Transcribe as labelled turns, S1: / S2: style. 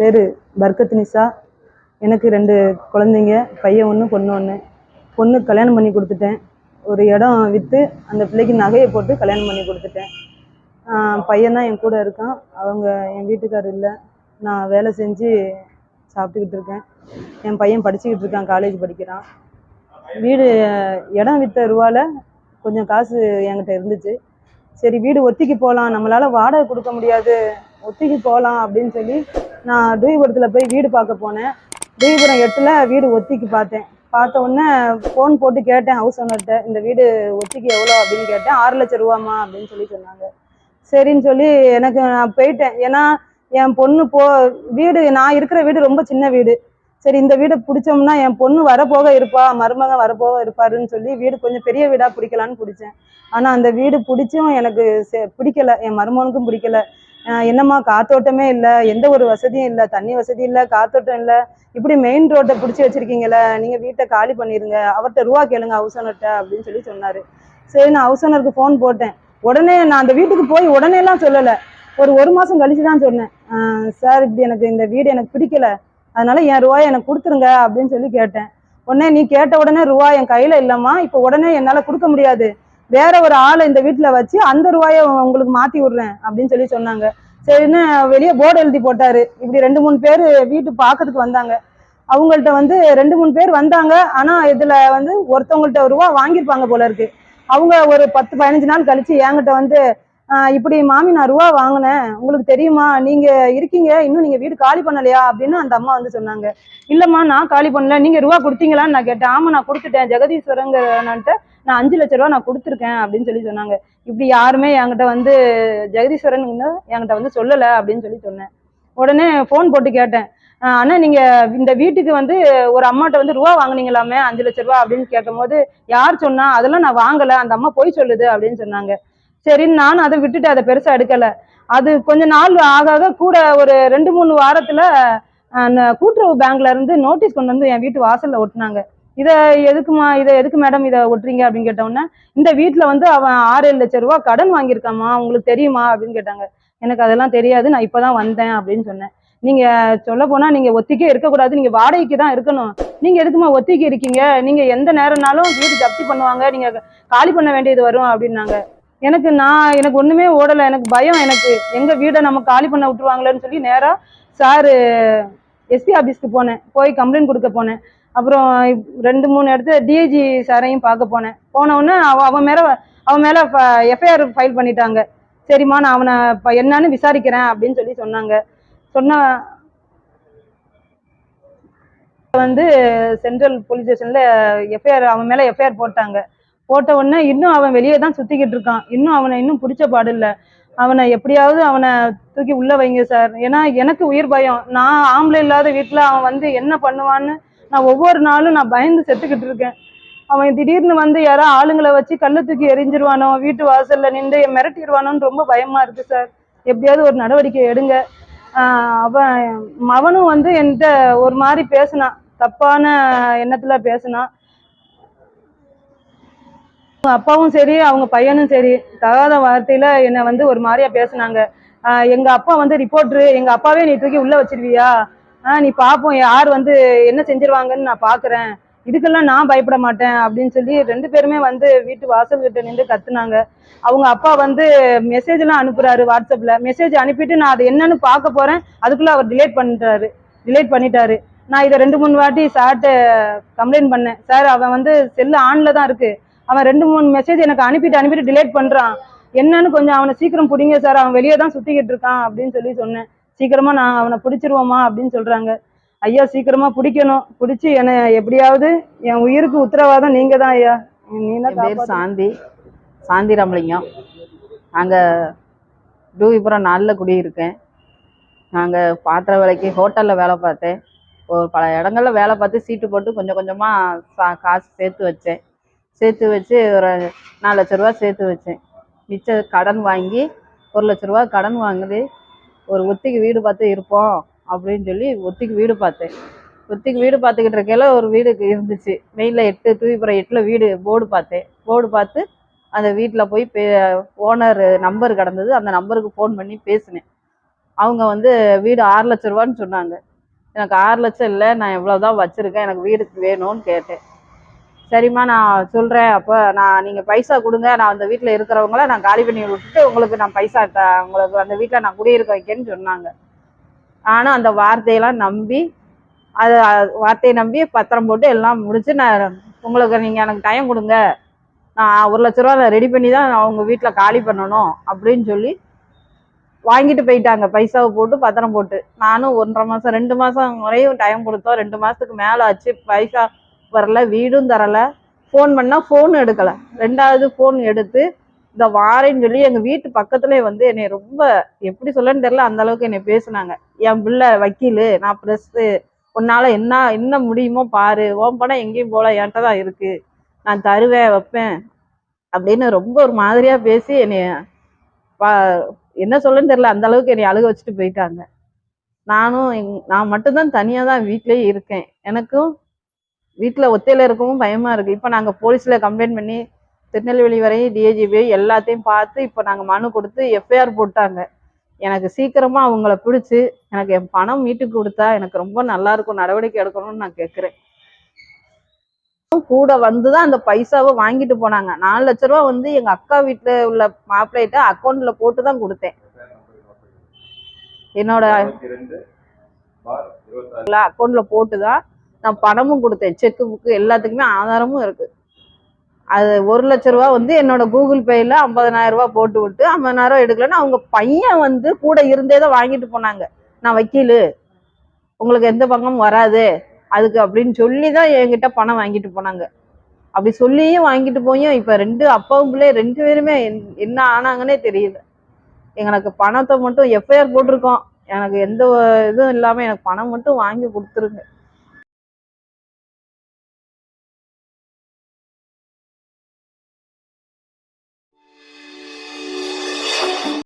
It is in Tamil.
S1: பேர் பர்கத் நிசா. எனக்கு 2 குழந்தைங்க, பையன் 1 பொண்ணு 1. பொண்ணுக்கு கல்யாணம் பண்ணி கொடுத்துட்டேன். ஒரு இடம் விற்று அந்த பிள்ளைக்கு நகையை போட்டு கல்யாணம் பண்ணி கொடுத்துட்டேன். பையன் தான் என் கூட இருக்கான். அவங்க என் வீட்டுக்காரர் இல்லை. நான் வேலை செஞ்சு சாப்பிட்டுக்கிட்டு இருக்கேன். என் பையன் படிச்சுக்கிட்டு இருக்கான், காலேஜ் படிக்கிறான். வீடு இடம் விற்ற ரூபால கொஞ்சம் காசு என்கிட்ட இருந்துச்சு. சரி வீடு ஒத்திக்கு போகலாம், நம்மளால் வாடகை கொடுக்க முடியாது, ஒத்திக்கு போகலாம் அப்படின்னு சொல்லி நான் டூயிபுரத்தில் போய் வீடு பார்க்க போனேன். டூயிபுரம் 8ல் வீடு ஒத்திக்கு பார்த்தேன். பார்த்த உடனே ஃபோன் போட்டு கேட்டேன் ஹவுஸ் ஓனர்கிட்ட, இந்த வீடு ஒத்திக்கு எவ்வளோ அப்படின்னு கேட்டேன். 6 லட்சம் ரூபாமா அப்படின்னு சொல்லி சொன்னாங்க. சரின்னு சொல்லி எனக்கு நான் போயிட்டேன். ஏன்னா என் பொண்ணு வீடு, நான் இருக்கிற வீடு ரொம்ப சின்ன வீடு. சரி இந்த வீடை பிடிச்சோம்னா என் பொண்ணு வரப்போக இருப்பா, மருமகன் வரப்போக இருப்பாருன்னு சொல்லி வீடு கொஞ்சம் பெரிய வீடாக பிடிக்கலான்னு பிடிச்சேன். ஆனால் அந்த வீடு பிடிச்சும் எனக்கு பிடிக்கல, என் மருமகனுக்கும் பிடிக்கல. என்னம்மா காத்தோட்டமே இல்லை, எந்த ஒரு வசதியும் இல்லை, தண்ணி வசதி இல்லை, காத்தோட்டம் இல்லை, இப்படி மெயின் ரோட்டை பிடிச்சி வச்சிருக்கீங்களே, நீங்கள் வீட்டை காலி பண்ணிடுங்க, அவர்கிட்ட ரூபா கேளுங்க ஹவுஸ் ஓனர்கிட்ட அப்படின்னு சொல்லி சொன்னார். சரி நான் ஹவுஸ் ஓனருக்கு ஃபோன் போட்டேன். உடனே நான் அந்த வீட்டுக்கு போய் உடனேலாம் சொல்லலை, ஒரு மாதம் கழிச்சு தான் சொன்னேன். சார் இப்படி எனக்கு இந்த வீடு எனக்கு பிடிக்கல, அதனால என் ரூபாயை எனக்கு கொடுத்துருங்க அப்படின்னு சொல்லி கேட்டேன். உடனே நீ கேட்ட உடனே ரூபா என் கையில் இல்லைம்மா, இப்போ உடனே என்னால் கொடுக்க முடியாது, வேற ஒரு ஆளை இந்த வீட்டில் வச்சு அந்த ரூபாயை உங்களுக்கு மாற்றி விடுறேன் அப்படின்னு சொல்லி சொன்னாங்க. சரின்னு வெளியே போர்டு எழுதி போட்டாரு. இப்படி 2-3 பேர் வீட்டு பார்க்கறதுக்கு வந்தாங்க. அவங்கள்ட்ட 2-3 பேர் வந்தாங்க. ஆனால் இதில் ஒருத்தவங்கள்ட்ட ரூபா வாங்கியிருப்பாங்க போல இருக்கு. அவங்க ஒரு 10-15 நாள் கழிச்சு என்கிட்ட இப்படி மாமி நான் ரூபா வாங்கினேன், உங்களுக்கு தெரியுமா, நீங்க இருக்கீங்க, இன்னும் நீங்க வீடு காலி பண்ணலையா அப்படின்னு அந்த அம்மா சொன்னாங்க. இல்லம்மா நான் காலி பண்ணல, நீங்க ரூபா கொடுத்தீங்களான்னு நான் கேட்டேன். ஆமா நான் கொடுத்துட்டேன், ஜெகதீஸ்வரங்கிறன்ட்டு நான் 5 லட்சம் ரூபா நான் கொடுத்துருக்கேன் அப்படின்னு சொல்லி சொன்னாங்க. இப்படி யாருமே என்கிட்ட ஜெகதீஸ்வரன் என்கிட்ட சொல்லலை அப்படின்னு சொல்லி சொன்னேன். உடனே ஃபோன் போட்டு கேட்டேன், அண்ணா நீங்க இந்த வீட்டுக்கு ஒரு அம்மாட்ட ரூபா வாங்கினீங்களாமே 5 லட்சம் ரூபா அப்படின்னு கேட்கும் போது, யார் சொன்னா, அதெல்லாம் நான் வாங்கலை, அந்த அம்மா போய் சொல்லுது அப்படின்னு சொன்னாங்க. சரின்னு நானும் அதை விட்டுட்டு அதை பெருசா எடுக்கல. அது கொஞ்ச நாள் ஆக ஆக கூட ஒரு 2-3 வாரத்துல கூட்டுறவு பேங்க்ல இருந்து நோட்டீஸ் கொண்டு என் வீட்டு வாசல்ல ஒட்டினாங்க. இதை எதுக்கு மேடம் இதை ஒட்டுறீங்க அப்படின்னு கேட்டோன்னே, இந்த வீட்டுல அவன் 6-7 லட்சம் ரூபா கடன் வாங்கியிருக்காமா, உங்களுக்கு தெரியுமா அப்படின்னு கேட்டாங்க. எனக்கு அதெல்லாம் தெரியாது, நான் இப்பதான் வந்தேன் அப்படின்னு சொன்னேன். நீங்க சொல்ல போனா நீங்க ஒத்திக்கே இருக்கக்கூடாது, நீங்க வாடகைக்கு தான் இருக்கணும், நீங்க எதுக்குமா ஒத்திக்கு இருக்கீங்க, நீங்க எந்த நேரம்னாலும் வீடு ஜப்தி பண்ணுவாங்க, நீங்க காலி பண்ண வேண்டியது வரும் அப்படின்னாங்க. எனக்கு ஒண்ணுமே ஓடலை, எனக்கு பயம், எனக்கு எங்க வீடை நம்ம காலி பண்ண விட்டுருவாங்களேன்னு சொல்லி நேரா சாரு எஸ்பி ஆபீஸ்க்கு போனேன். போய் கம்ப்ளைண்ட் கொடுக்க போனேன். அப்புறம் 2-3 இடத்துல டிஐஜி சாரையும் பார்க்க போனேன். போன உடனே அவன் மேல எஃப்ஐஆர் ஃபைல் பண்ணிட்டாங்க. சரிம்மா நான் அவனை என்னன்னு விசாரிக்கிறேன் அப்படின்னு சொல்லி சொன்னாங்க. சென்ட்ரல் போலீஸ் ஸ்டேஷன்ல அவன் மேல எஃப்ஐஆர் போட்டாங்க. போட்ட உடனே இன்னும் அவன் வெளியே தான் சுத்திக்கிட்டு இருக்கான். அவனை பிடிச்ச பாடு இல்லை. அவனை எப்படியாவது அவனை தூக்கி உள்ள வைங்க சார். ஏன்னா எனக்கு உயிர் பயம். நான் ஆம்பளை இல்லாத வீட்டுல அவன் என்ன பண்ணுவான்னு நான் ஒவ்வொரு நாளும் நான் பயந்து செத்துக்கிட்டு இருக்கேன். அவன் திடீர்னு யாரோ ஆளுங்களை வச்சு கல்லை தூக்கி எரிஞ்சிருவானோ, வீட்டு வாசல்ல நின்று மிரட்டிடுவானோன்னு ரொம்ப பயமா இருக்கு சார். எப்படியாவது ஒரு நடவடிக்கை எடுங்க. அவனும் என்கிட்ட ஒரு மாதிரி பேசினான், தப்பான எண்ணத்துல பேசினான். அப்பாவும் சரி அவங்க பையனும் சரி தகாத வார்த்தையில என்னை ஒரு மாதிரியா பேசினாங்க. எங்க அப்பா ரிப்போர்ட்ரு, எங்க அப்பாவே நீ தூக்கி உள்ள வச்சிருவியா, நீ பாப்போம் யார் என்ன செஞ்சிருவாங்கன்னு நான் பாக்குறேன், இதுக்கெல்லாம் நான் பயப்பட மாட்டேன் அப்படின்னு சொல்லி 2 பேருமே வீட்டு வாசல் கிட்ட நின்று கத்துனாங்க. அவங்க அப்பா மெசேஜ் எல்லாம் அனுப்புறாரு, வாட்ஸ்அப்ல மெசேஜ் அனுப்பிட்டு நான் அது என்னன்னு பார்க்க போறேன், அதுக்குள்ள அவர் டிலேட் பண்ணிட்டாரு. நான் இதை 2-3 வாட்டி சார்ட்ட கம்ப்ளைண்ட் பண்ணேன். சார் அவன் செல்லு ஆன்ல தான் இருக்கு, அவன் 2-3 மெசேஜ் எனக்கு அனுப்பிட்டு டிலேட் பண்றான், என்னன்னு கொஞ்சம் அவனை சீக்கிரம் பிடிங்க சார், அவன் வெளியே தான் சுத்திக்கிட்டு இருக்கான் அப்படின்னு சொல்லி சொன்னேன். சீக்கிரமா நான் அவனை பிடிச்சிருவோமா அப்படின்னு சொல்றாங்க. ஐயா சீக்கிரமா பிடிக்கணும், பிடிச்சி என்னை எப்படியாவது என் உயிருக்கு உத்தரவாதம் நீங்க தான் ஐயா.
S2: பேர் சாந்தி ராமலிங்கம். நாங்கள் டூவிபுரம் 4ல் குடியிருக்கேன். நாங்கள் பாத்திர வேலைக்கு ஹோட்டலில் வேலை பார்த்தேன். ஒரு பல இடங்களில் வேலை பார்த்து சீட்டு போட்டு கொஞ்சம் கொஞ்சமாக காசு சேர்த்து வச்சு ஒரு 4 லட்ச ரூபா சேர்த்து வச்சேன். மிச்ச கடன் வாங்கி 1 லட்ச ரூபா கடன் வாங்குது. ஒரு ஒத்திக்கு வீடு பார்த்து இருப்போம் அப்படின்னு சொல்லி ஒத்திக்கு வீடு பார்த்தேன். ஒத்திக்கு வீடு பார்த்துக்கிட்டு இருக்கையில ஒரு வீடு இருந்துச்சு மெயினில் டூவிபுரம் 8ல் வீடு போர்டு பார்த்து அந்த வீட்டில் போய் ஓனர் நம்பர் கிடந்தது. அந்த நம்பருக்கு ஃபோன் பண்ணி பேசினேன். அவங்க வந்து வீடு 6 லட்ச ரூபான்னு சொன்னாங்க. எனக்கு 6 லட்சம் இல்லை, நான் எவ்வளோதான் வச்சுருக்கேன், எனக்கு வீடுக்கு வேணும்னு கேட்டேன். சரிம்மா நான் சொல்கிறேன், அப்போ நீங்கள் பைசா கொடுங்க, நான் அந்த வீட்டில் இருக்கிறவங்கள நான் காலி பண்ணி விட்டுட்டு உங்களுக்கு நான் பைசா உங்களுக்கு அந்த வீட்டில் நான் குடியிருக்க வைக்கேன்னு சொன்னாங்க. நானும் அந்த வார்த்தையெல்லாம் நம்பி வார்த்தையை நம்பி பத்திரம் போட்டு எல்லாம் முடிச்சு, நான் உங்களுக்கு நீங்கள் எனக்கு டைம் கொடுங்க, நான் 1 லட்ச ரூபா ரெடி பண்ணி தான் அவங்க வீட்டில் காலி பண்ணணும் அப்படின்னு சொல்லி வாங்கிட்டு போயிட்டாங்க. பைசாவை போட்டு பத்திரம் போட்டு நானும் 1.5 மாதம் 2 மாதம் வரையும் டைம் கொடுத்தோம். 2 மாதத்துக்கு மேலே ஆச்சு. பைசா வரல, வீடும் தரல. ஃபோன் பண்ணால் ஃபோன் எடுக்கலை. 2வது ஃபோன் எடுத்து இந்த வாரேன்னு சொல்லி எங்கள் வீட்டு பக்கத்துலேயே வந்து என்னை ரொம்ப எப்படி சொல்லன்னு தெரியல, அந்த அளவுக்கு என்னை பேசுனாங்க. என் பிள்ளை வக்கீல், நான் ப்ரெஸ்ஸு, உன்னால் என்ன முடியுமோ பாரு, ஓன் பணம் எங்கேயும் போல, என்கிட்ட தான் இருக்குது, நான் தருவேன் வைப்பேன் அப்படின்னு ரொம்ப ஒரு மாதிரியாக பேசி என்னை என்ன சொல்லுன்னு தெரியல, அந்த அளவுக்கு என்னை அழுக வச்சுட்டு போயிட்டாங்க. நான் மட்டும்தான் தனியாக தான் வீட்டிலேயே இருக்கேன். எனக்கும் வீட்டில் ஒத்தையில் இருக்கவும் பயமாக இருக்குது. இப்போ நாங்கள் போலீஸில் கம்ப்ளைண்ட் பண்ணி திருநெல்வேலி வரையும் டிஐஜிபி எல்லாத்தையும் பார்த்து இப்போ நாங்கள் மனு கொடுத்து எஃப்ஐஆர் போட்டாங்க. எனக்கு சீக்கிரமாக அவங்கள பிடிச்சி எனக்கு என் பணம் மீட்டுக்கு கொடுத்தா எனக்கு ரொம்ப நல்லாயிருக்கும், நடவடிக்கை எடுக்கணும்னு நான் கேட்குறேன். கூட வந்து தான் அந்த பைசாவை வாங்கிட்டு போனாங்க. 4 லட்ச ரூபா வந்து எங்கள் அக்கா வீட்டில் உள்ள மாப்பிள்ளைகிட்ட அக்கௌண்ட்டில் போட்டு தான் கொடுத்தேன். என்னோட அக்கௌண்ட்டில் போட்டு தான் நான் பணமும் கொடுத்தேன். செக்கு புக்கு எல்லாத்துக்குமே ஆதாரமும் இருக்குது. அது 1 லட்ச ரூபா வந்து என்னோட கூகுள் பேயில் 50,000 ரூபா போட்டு விட்டு 50,000 ரூபா எடுக்கலன்னு அவங்க பையன் வந்து கூட இருந்தே தான் வாங்கிட்டு போனாங்க. நான் வக்கீல், உங்களுக்கு எந்த பங்கமும் வராது அதுக்கு அப்படின்னு சொல்லி தான் என்கிட்ட பணம் வாங்கிட்டு போனாங்க. அப்படி சொல்லியும் வாங்கிட்டு போயும் இப்போ 2 அப்பாவும் பிள்ளை 2 பேருமே என்ன ஆனாங்கன்னே தெரியல. எங்களுக்கு பணத்தை மட்டும் எஃப்ஐஆர் போட்டிருக்கோம், எனக்கு எந்த இதுவும் இல்லாமல் எனக்கு பணம் மட்டும் வாங்கி கொடுத்துருங்க.